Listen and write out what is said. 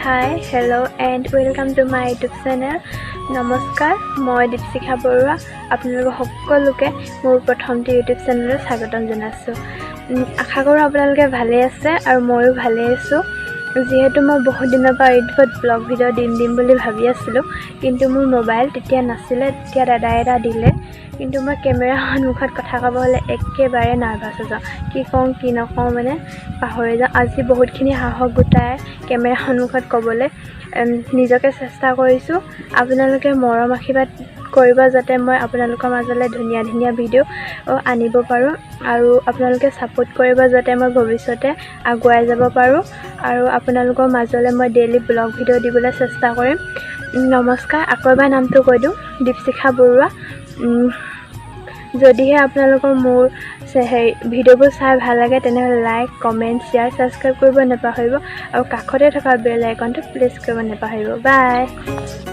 Hi, hello and welcome to my YouTube channel. নমস্কাৰ মই দীপশিখা বৰুৱা আপোনালোক সকলোকে মোৰ প্ৰথমটো YouTube চেনেলত স্বাগতম জনাইছো আশা কৰো আপোনালোকে ভালে আছে আৰু ময়ো ভালে আছো যেহেতু মই বহুত দিনৰ পৰা ইউটিউবত ব্লগ ভিডিও দিম বুলি ভাবি আছিলো কিন্তু মোৰ মোবাইল তেতিয়া নাছিলে তেতিয়া দাদাই এটা দিলে কিন্তু মই কেমেৰা সন্মুখত কথা ক'ব হলে একেবাৰে নাৰ্ভাছ হৈ যাওঁ কি কওঁ কি নকওঁ মানে পাহৰি যাওঁ আজি বহুতখিনি সাহস গোটাই কেমেৰা সন্মুখত ক'বলৈ নিজকে চেষ্টা কৰিছো আপোনালোকে মৰম আশীৰ্বাদ কৰিব যাতে মই আপোনালোকৰ মাজলৈ ধুনীয়া ভিডিও আনিব পাৰো আৰু আপোনালোকে সাপোৰ্ট কৰিব যাতে মই ভৱিষ্যতে আগুৱাই যাব পাৰো আৰু আপোনালোকৰ মাজলৈ মই ডেইলি ব্লগ ভিডিও দিবলৈ চেষ্টা কৰিম নমস্কাৰ আকৌ এবাৰ নামটো কৈ দিওঁ দীপশিখা বৰুৱা যদিহে আপোনালোকৰ মোৰ ভিডিওবোৰ চাই ভাল লাগে তেনেহলে লাইক কমেন্ট শেয়াৰ সাবস্ক্ৰাইব কৰিব নাপাহৰিব আৰু কাষতে থকা বেল আইকনটো প্ৰেছ কৰিব নাপাহৰিব বাই